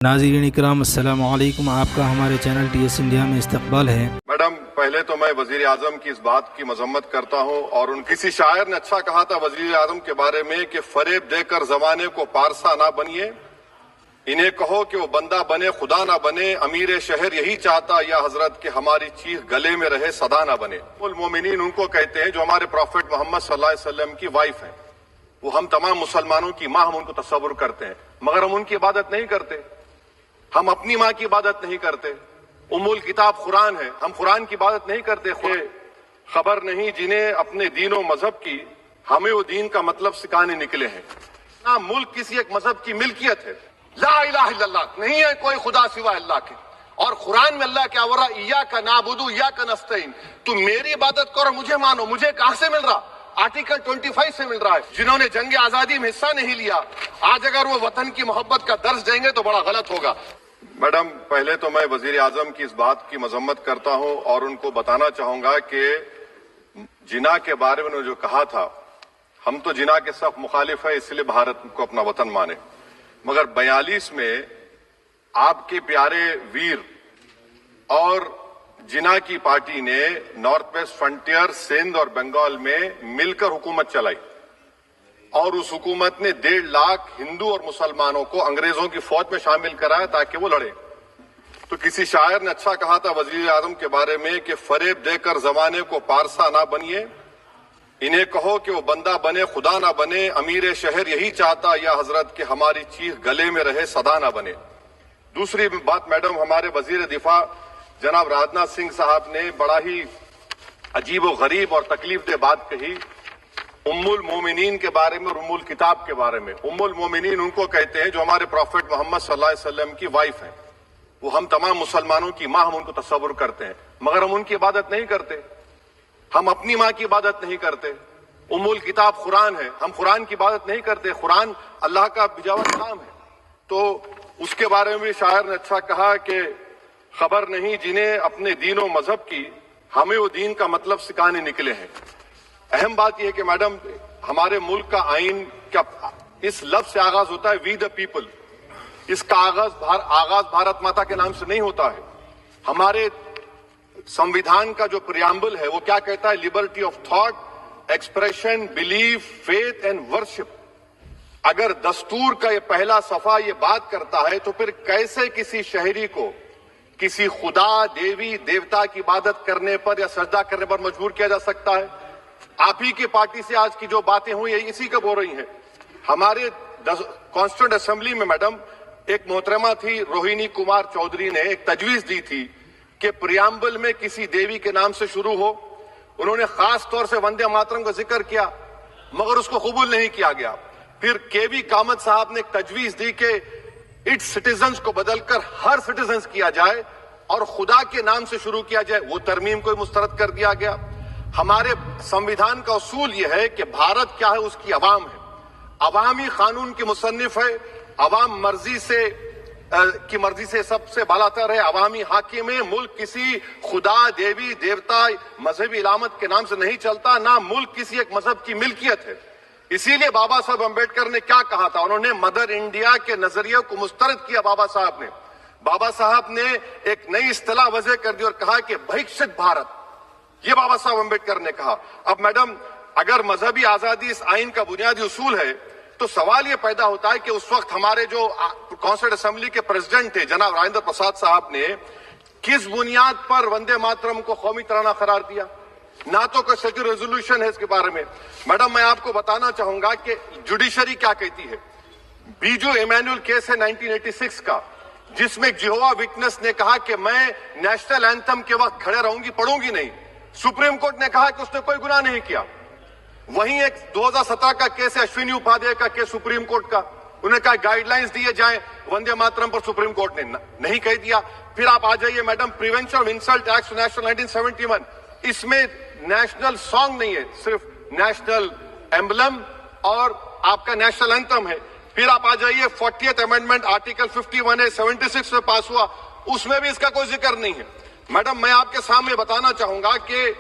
ناظرین اکرام السلام علیکم، آپ کا ہمارے چینل ٹی ایس انڈیا میں استقبال ہے۔ میڈم، پہلے تو میں وزیر اعظم کی اس بات کی مذمت کرتا ہوں، اور کسی شاعر نے اچھا کہا تھا وزیر اعظم کے بارے میں کہ فریب دے کر زمانے کو پارسا نہ بنیے، انہیں کہو کہ وہ بندہ بنے خدا نہ بنے، امیر شہر یہی چاہتا یا حضرت کہ ہماری چیخ گلے میں رہے صدا نہ بنے۔ المومنین ان کو کہتے ہیں جو ہمارے پروفٹ محمد صلی اللہ علیہ وسلم کی وائف ہیں، وہ ہم تمام مسلمانوں کی ماں، ہم ان کو تصور کرتے ہیں، مگر ہم ان کی عبادت نہیں کرتے، ہم اپنی ماں کی عبادت نہیں کرتے۔ ام الکتاب قرآن ہے، ہم قرآن کی عبادت نہیں کرتے۔ خبر نہیں جنہیں اپنے دین و مذہب کی، ہمیں وہ دین کا مطلب سکھانے نکلے ہیں۔ نہ ملک کسی ایک مذہب کی ملکیت ہے، لا الہ الا اللہ، نہیں ہے کوئی خدا سوا اللہ کے، اور قرآن میں اللہ کیا بول رہا، ایاک نعبد ایاک نستعین، تم میری عبادت کرو مجھے مانو۔ مجھے کہاں سے مل رہا؟ آرٹیکل 25 سے مل رہا ہے۔ جنہوں نے جنگ آزادی میں حصہ نہیں لیا، آج اگر وہ وطن کی محبت کا درس دیں گے تو بڑا غلط ہوگا۔ میڈم، پہلے تو میں وزیر اعظم کی اس بات کی مذمت کرتا ہوں اور ان کو بتانا چاہوں گا کہ جنا کے بارے میں انہوں نے جو کہا تھا، ہم تو جنا کے سخت مخالف ہیں، اس لیے بھارت کو اپنا وطن مانے، مگر 42 میں آپ کے پیارے ویر اور جنا کی پارٹی نے نارتھ ویسٹ فرنٹیئر، سندھ اور بنگال میں مل کر حکومت چلائی، اور اس حکومت نے 1.5 لاکھ ہندو اور مسلمانوں کو انگریزوں کی فوج میں شامل کرایا تاکہ وہ لڑے۔ تو کسی شاعر نے اچھا کہا تھا وزیر اعظم کے بارے میں کہ فریب دے کر زمانے کو پارسا نہ بنیے، انہیں کہو کہ وہ بندہ بنے خدا نہ بنے، امیر شہر یہی چاہتا یا حضرت کہ ہماری چیخ گلے میں رہے صدا نہ بنے۔ دوسری بات میڈم، ہمارے وزیر دفاع جناب راجناتھ سنگھ صاحب نے بڑا ہی عجیب و غریب اور تکلیف دہ بات کہی ام المومنین کے بارے میں اور ام الکتاب کے بارے میں۔ ام المومنین ان کو کہتے ہیں جو ہمارے پروفٹ محمد صلی اللہ علیہ وسلم کی وائف ہیں، وہ ہم تمام مسلمانوں کی ماں، ہم ان کو تصور کرتے ہیں، مگر ہم ان کی عبادت نہیں کرتے، ہم اپنی ماں کی عبادت نہیں کرتے۔ ام الکتاب قرآن ہے، ہم قرآن کی عبادت نہیں کرتے، قرآن اللہ کا بھیجا کلام ہے۔ تو اس کے بارے میں بھی شاعر نے اچھا کہا کہ خبر نہیں جنہیں اپنے دین و مذہب کی، ہمیں وہ دین کا مطلب سکھانے نکلے ہیں۔ اہم بات یہ ہے کہ میڈم، ہمارے ملک کا آئین کیا اس لفظ سے آغاز ہوتا ہے، وی دا پیپل، اس کا آغاز بھارت ماتا کے نام سے نہیں ہوتا ہے۔ ہمارے سمویدھان کا جو پریامبل ہے وہ کیا کہتا ہے، Liberty of thought, expression, belief, faith and worship. اگر دستور کا یہ پہلا صفحہ یہ بات کرتا ہے تو پھر کیسے کسی شہری کو کسی خدا، دیوی، دیوتا کی عبادت کرنے پر یا سجدہ کرنے پر مجبور کیا جا سکتا ہے؟ آپ ہی کی پارٹی سے آج کی جو باتیں ہوئی ہیں اسی کا بول رہی ہیں۔ ہمارے کانسٹیٹیوئنٹ اسمبلی میں میڈم ایک محترمہ تھی روہنی کمار چودھری نے ایک تجویز دی تھی کہ پریامبل میں کسی دیوی کے نام سے شروع ہو۔ انہوں نے خاص طور سے وندے ماترم کا ذکر کیا، مگر اس کو قبول نہیں کیا گیا۔ پھر کے وی کامت صاحب نے ایک تجویز دی کہ اٹس سٹیزنز کو بدل کر ہر سٹیزنز کیا جائے اور خدا کے نام سے شروع کیا جائے، وہ ترمیم کو مسترد کر دیا گیا۔ ہمارے سمویدھان کا اصول یہ ہے کہ بھارت کیا ہے، اس کی عوام ہے، عوامی قانون کی مصنف ہے، عوام کی مرضی سے سب سے بالاتر ہے، عوامی حاکم ہے۔ ملک کسی خدا، دیوی، دیوتا، مذہبی علامت کے نام سے نہیں چلتا، نہ ملک کسی ایک مذہب کی ملکیت ہے۔ اسی لیے بابا صاحب امبیڈکر نے کیا کہا تھا، انہوں نے مدر انڈیا کے نظریے کو مسترد کیا۔ بابا صاحب نے ایک نئی اصطلاح وضع کر دی اور کہا کہ بھکشت بھارت، یہ بابا صاحب امبیڈکر نے کہا۔ اب میڈم، اگر مذہبی آزادی اس آئین کا بنیادی اصول ہے تو سوال یہ پیدا ہوتا ہے کہ اس وقت ہمارے جو کانسٹیٹیوئنٹ اسمبلی کے پریزیڈنٹ تھے جناب راجندر پرساد صاحب نے کس بنیاد پر وندے ماترم کو قومی ترانہ قرار دیا؟ نہ تو کوئی سچ ریزولوشن ہے اس کے بارے میں۔ میڈم، میں آپ کو بتانا چاہوں گا کہ جوڈیشری کیا کہتی ہے۔ بیجو ایمینول کیس ہے 1986 کا، جس میں جیہوا وٹنس نے کہا کہ میں نیشنل اینتھم کے وقت کھڑے رہوں گی، پڑھوں گی نہیں۔ سپریم کورٹ نے کہا کہ اس نے کوئی گناہ نہیں کیا۔ وہیں ایک 2017 کا کیس ہے اشونی اپادھیائے کا کیس سپریم کورٹ کا، انہوں نے کہا گائیڈ لائنز دیے جائیں وندے ماترم پر، سپریم کورٹ نے نہیں کہہ دیا۔ پھر آپ آ جائیے madam, prevention of insult act national 1971، اس میں نیشنل سانگ نہیں ہے، صرف نیشنل ایمبلم اور آپ کا نیشنل اینتھم ہے۔ پھر آپ آ جائیے 40th امینڈمنٹ آرٹیکل 51 ہے، 76 میں پاس ہوا، اس میں بھی اس کا کوئی ذکر نہیں ہے۔ میڈم، میں آپ کے سامنے بتانا چاہوں گا کہ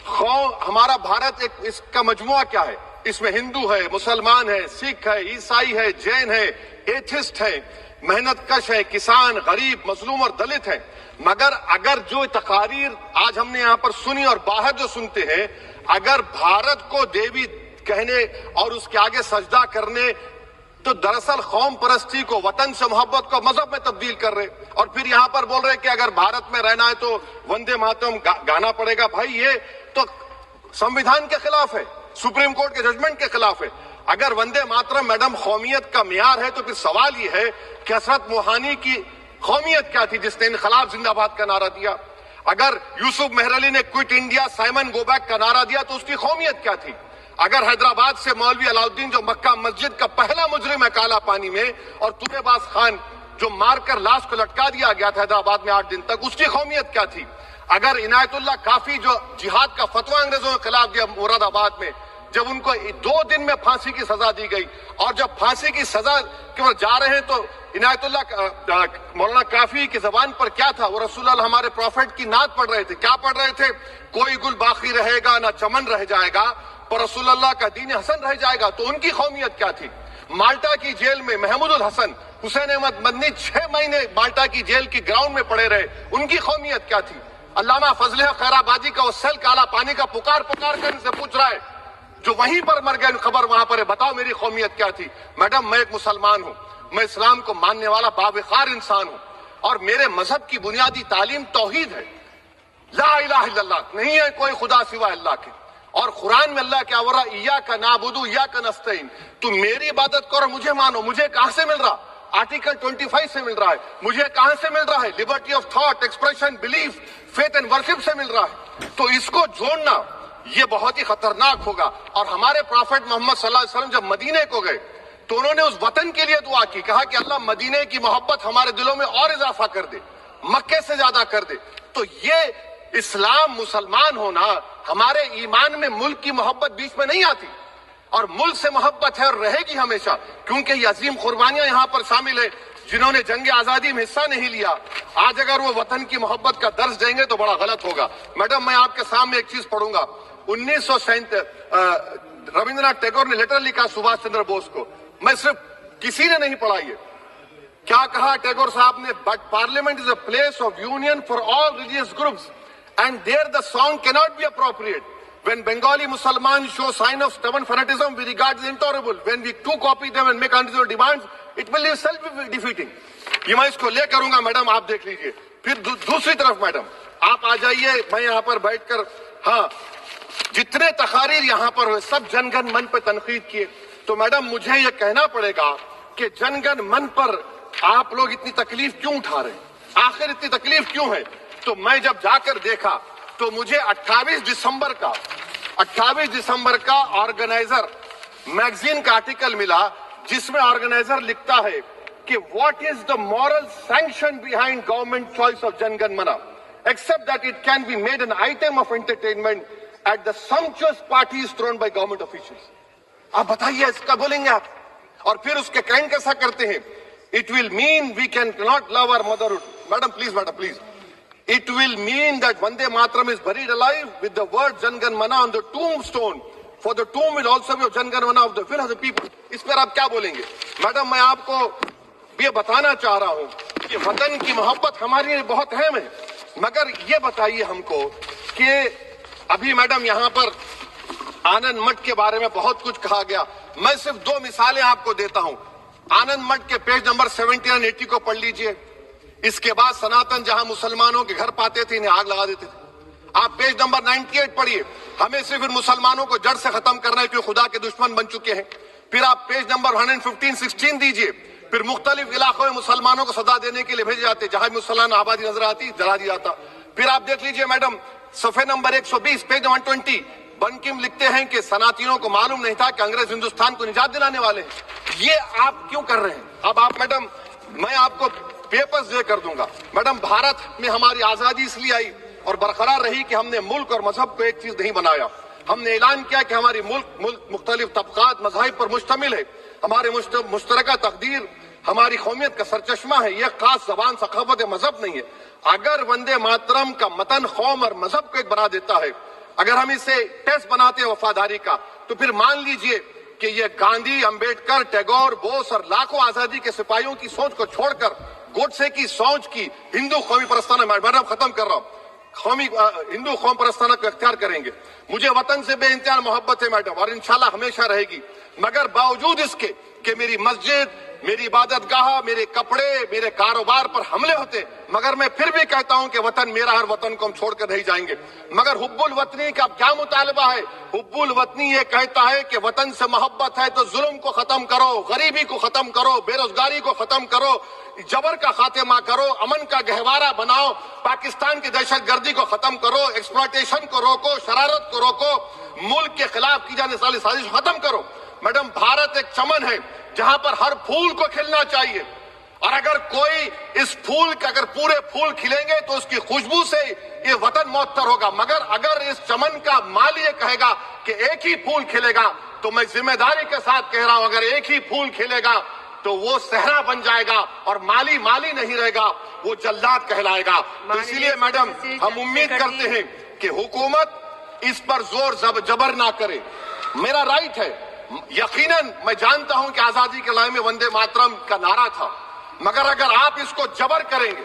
ہمارا بھارت ایک اس کا مجموعہ کیا ہے، اس میں ہندو ہے، مسلمان ہے، سکھ ہے، عیسائی ہے، جین ہے، ایتھسٹ ہے، محنت کش ہیں، کسان، غریب، مظلوم اور دلت ہیں، مگر اگر جو تقاریر آج ہم نے یہاں پر سنی اور باہر جو سنتے ہیں، اگر بھارت کو دیوی کہنے اور اس کے آگے سجدہ کرنے تو دراصل قوم پرستی کو، وطن سے محبت کو مذہب میں تبدیل کر رہے، اور پھر یہاں پر بول رہے کہ اگر بھارت میں رہنا ہے تو وندے ماترم گانا پڑے گا۔ بھائی یہ تو سمویدھان کے خلاف ہے، سپریم کورٹ کے ججمنٹ کے خلاف ہے۔ اگر وندے ماترم میڈم قومیت کا معیار ہے تو پھر سوال یہ ہے کہ حضرت موہانی کی قومیت کیا تھی جس نے انقلاب زندہ باد کا نعرہ دیا؟ اگر یوسف مہر علی نے quit India Simon go back کا نعرہ دیا تو اس کی قومیت کیا تھی؟ اگر حیدرآباد سے مولوی علاؤالدین جو مکہ مسجد کا پہلا مجرم ہے کالا پانی میں، اور طوبے باز خان جو مار کر لاش کو لٹکا دیا گیا تھا حیدرآباد میں 8 دن تک، اس کی قومیت کیا تھی؟ اگر عنایت اللہ کافی جو جہاد کا فتویٰ انگریزوں کے خلاف دیا مراد آباد میں، جب ان کو 2 دن میں پھانسی کی سزا دی گئی، اور جب پھانسی کی سزا کے اوپر جا رہے ہیں تو عنایت اللہ مولانا کافی کی زبان پر کیا تھا؟ وہ رسول اللہ ہمارے پروفیٹ کی نعت پڑھ رہے تھے۔ کیا پڑھ رہے تھے؟ کوئی گل باقی رہے گا نہ چمن رہ جائے گا، پر رسول اللہ کا دین حسن رہ جائے گا۔ تو ان کی قومیت کیا تھی؟ مالٹا کی جیل میں محمود الحسن، حسین احمد مدنی 6 مہینے مالٹا کی جیل کی گراؤنڈ میں پڑے رہے، ان کی قومیت کیا تھی؟ علامہ فضل حق خیر آبادی کا وہ سیل کالا پانی کا پکار کر ان سے پوچھ رہا ہے جو وہیں پر مر گئے، خبر وہاں پر ہے، بتاؤ میری قومیت کیا تھی؟ میڈم میں ایک مسلمان ہوں، میں اسلام کو ماننے والا باوقار انسان ہوں، اور میرے مذہب کی بنیادی تعلیم توحید ہے، لا الہ الا اللہ، نہیں ہے کوئی خدا سوا اللہ کے۔ اور قرآن میں اللہ کیا ورا ایاک نعبد ایاک نستعین، تم میری عبادت کرو مجھے مانو۔ مجھے کہاں سے مل رہا؟ آرٹیکل 25 سے مل رہا ہے۔ مجھے کہاں سے مل رہا ہے؟ Liberty of thought, expression, belief, faith and worship سے مل رہا ہے۔ تو اس کو جوڑنا یہ بہت ہی خطرناک ہوگا۔ اور ہمارے پروفٹ محمد صلی اللہ علیہ وسلم جب مدینے کو گئے تو انہوں نے اس وطن کے لیے دعا کی، کہا کہ اللہ مدینے کی محبت ہمارے دلوں میں اور اضافہ کر دے، مکے سے زیادہ کر دے۔ تو یہ اسلام، مسلمان ہونا، ہمارے ایمان میں ملک کی محبت بیچ میں نہیں آتی، اور ملک سے محبت ہے اور رہے گی ہمیشہ، کیونکہ یہ عظیم قربانیاں یہاں پر شامل ہے جنہوں نے جنگ آزادی میں حصہ نہیں لیا۔ آج اگر وہ وطن کی محبت کا درس دیں گے تو بڑا غلط ہوگا۔ میڈم میں آپ کے سامنے ایک چیز پڑھوں گا۔ 1937 رابندر ناتھ ٹیگور نے لیٹر لکھا سبھاش چندر بوس کو، میں صرف کسی نے نہیں پڑھا یہ۔ کیا کہا ٹیگور صاحب نے؟ But parliament is a place of union for all religious groups and there the song cannot be appropriate. When Bengali Muslims show sign of stubborn fanatism, we regard it intolerable. When we too copy them and make unreasonable demands, it will be self-defeating. یہ میں اس کو لے کروں گا madam, آپ دیکھ لیجئے۔ پھر دوسری طرف میڈم آپ آ جائیے، میں یہاں پر بیٹھ کر، ہاں جتنے تقاریر یہاں پر ہوئے سب جن گن من پہ تنقید کیے، تو میڈم مجھے یہ کہنا پڑے گا کہ جن گن من پر آپ لوگ اتنی تکلیف کیوں اٹھا رہے ہیں؟ آخر اتنی تکلیف کیوں ہے؟ تو میں جب جا کر دیکھا تو مجھے 28 دسمبر کا آرگنائزر میگزین کا آرٹیکل ملا، جس میں آرگنائزر لکھتا ہے کہ what is the moral sanction behind government choice of Jana Gana Mana except that it can be made an item of entertainment at the sumptuous parties thrown by government officials. آپ بتائیے اس کا بولیں گے آپ؟ اور پھر اس کے کینڈ کیسا کرتے ہیں؟ It will mean we can not love our motherhood. Madam please it will mean that Vande Mataram is buried alive with the word Jan Gan Mana on the tombstone, for the tomb will also be of Jan Gan Mana of the will of the people. اس پر آپ کیا بولیں گے؟ Madam میں آپ کو یہ بتانا چاہ رہا ہوں کہ وطن کی محبت ہمارے لیے بہت اہم ہے، مگر یہ بتائیے ہم کو کہ ابھی میڈم یہاں پر آنند مٹھ کے بارے میں بہت کچھ کہا گیا، میں صرف 2 مثالیں آپ کو دیتا ہوں۔ آنند مٹھ کے پیج نمبر 70 اور 80 کو پڑھ لیجئے۔ اس کے بعد سناتن جہاں مسلمانوں کے گھر پاتے تھے انہیں آگ لگا دیتے تھے۔ آپ پیج نمبر 98 پڑھیے، ہمیں صرف ان مسلمانوں کو جڑ سے ختم کرنا ہے جو خدا کے دشمن بن چکے ہیں۔ پھر آپ پیج نمبر 115-16 دیجئے، پھر مختلف علاقوں میں مسلمانوں کو سزا دینے کے لیے بھیجے جاتے، جہاں مسلمان آبادی نظر آتی جلا دیا جاتا۔ پھر آپ دیکھ لیجئے میڈم صفحے نمبر 120 پیج 120، بنکم لکھتے ہیں کہ صنعتیوں کو معلوم نہیں تھا کہ انگریز ہندوستان کو نجات دلانے والے ہیں۔ یہ آپ کیوں کر رہے ہیں؟ اب آپ میڈم میں آپ کو پیپرز دے کر دوں گا۔ میڈم بھارت میں ہماری آزادی اس لیے آئی اور برقرار رہی کہ ہم نے ملک اور مذہب کو ایک چیز نہیں بنایا۔ ہم نے اعلان کیا کہ ہماری ملک مختلف طبقات مذاہب پر مشتمل ہے، ہمارے مشترکہ تقدیر ہماری قومیت کا سرچشمہ ہے، یہ خاص زبان ثقافت مذہب نہیں ہے۔ اگر وندے ماترم کا متن قوم اور مذہب کو ایک بنا دیتا ہے، اگر ہم اسے ٹیسٹ بناتے ہیں وفاداری کا، تو پھر مان لیجئے کہ یہ گاندھی، امبیڈکر، ٹیگور، بوس اور لاکھوں آزادی کے سپاہیوں کی سوچ کو چھوڑ کر گوڈسے کی سوچ کی ہندو قومی پرستانہ، میڈم ختم کر رہا ہوں، ہندو قوم پرستانہ کو اختیار کریں گے. مجھے وطن سے بے انتہا محبت ہے میڈم، اور انشاءاللہ ہمیشہ رہے گی، مگر باوجود اس کے کہ میری مسجد، میری عبادت گاہ، میرے کپڑے، میرے کاروبار پر حملے ہوتے، مگر میں پھر بھی کہتا ہوں کہ وطن میرا، ہر وطن کو ہم چھوڑ کر نہیں جائیں گے. مگر حب الوطنی کا کیا مطالبہ ہے؟ حب الوطنی یہ کہتا ہے کہ وطن سے محبت ہے تو ظلم کو ختم کرو، غریبی کو ختم کرو، بے روزگاری کو ختم کرو، جبر کا خاتمہ کرو، امن کا گہوارہ بناؤ، پاکستان کی دہشت گردی کو ختم کرو، ایکسپلائٹیشن کو روکو، شرارت کو روکو، ملک کے خلاف کی جانے والی سازش ختم کرو. میڈم، بھارت ایک چمن ہے جہاں پر ہر پھول کو کھلنا چاہیے، اور اگر کوئی اس پھول کے اگر پورے پھول کھلیں گے تو اس کی خوشبو سے یہ وطن معطر ہوگا. مگر اگر اس چمن کا مالی یہ کہے گا کہ ایک ہی پھول کھلے گا، تو میں ذمہ داری کے ساتھ کہہ رہا ہوں، اگر ایک ہی پھول کھلے گا تو وہ صحرا بن جائے گا، اور مالی نہیں رہے گا، وہ جلاد کہلائے گا. تو اسی لیے میڈم ہم امید کرتے ہیں کہ حکومت اس پر زور جبر نہ کرے. میرا رائٹ ہے، یقیناً میں جانتا ہوں کہ آزادی کے لڑائی میں وندے ماترم کا نعرہ تھا، مگر اگر آپ اس کو جبر کریں گے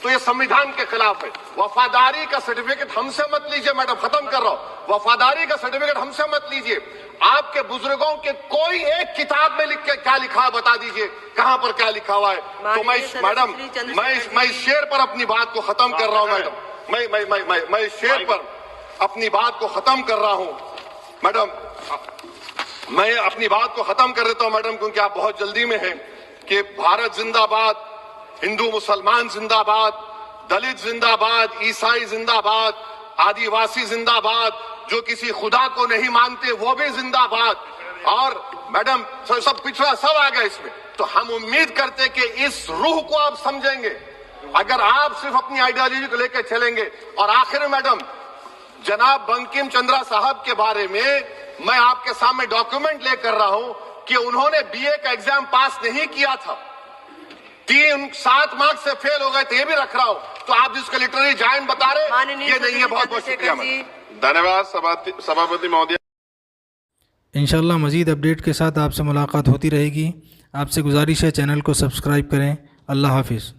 تو یہ سمویدھان کے خلاف ہے. وفاداری کا سرٹیفکیٹ ہم سے مت لیجئے میڈم، ختم کر رہا ہوں، وفاداری کا سرٹیفکیٹ ہم سے مت لیجئے. آپ کے بزرگوں کے کوئی ایک کتاب میں لکھ کے کیا لکھا ہے بتا دیجئے، کہاں پر کیا لکھا ہوا ہے. تو میڈم میں اس شعر پر اپنی بات کو ختم کر رہا ہوں میڈم، میں اس شعر پر اپنی بات کو ختم کر رہا ہوں میڈم، میں اپنی بات کو ختم کر دیتا ہوں میڈم، کیونکہ آپ بہت جلدی میں ہیں. کہ بھارت زندہ باد، ہندو مسلمان زندہ باد، دلت زندہ باد، عیسائی زندہ باد، آدی واسی زندہ باد، جو کسی خدا کو نہیں مانتے وہ بھی زندہ باد. اور میڈم سب پچھڑا سب آ گیا اس میں. تو ہم امید کرتے کہ اس روح کو آپ سمجھیں گے اگر آپ صرف اپنی آئیڈیالوجی کو لے کے چلیں گے. اور آخر میں میڈم، جناب بنکم چندرا صاحب کے بارے میں آپ کے سامنے ڈاکیومنٹ لے کر رہا ہوں کہ انہوں نے بی اے کا ایگزام پاس نہیں کیا تھا، 7 مارکس سے فیل ہو گئے تھے، یہ بھی رکھ رہا ہوں. تو آپ جس کا لٹریری جائنٹ بتا رہے یہ نہیں ہے. بہت بہت شکریہ. دھنیواد سبھاپتی مہودیا. انشاءاللہ مزید اپڈیٹ کے ساتھ آپ سے ملاقات ہوتی رہے گی. آپ سے گزارش ہے چینل کو سبسکرائب کریں. اللہ حافظ.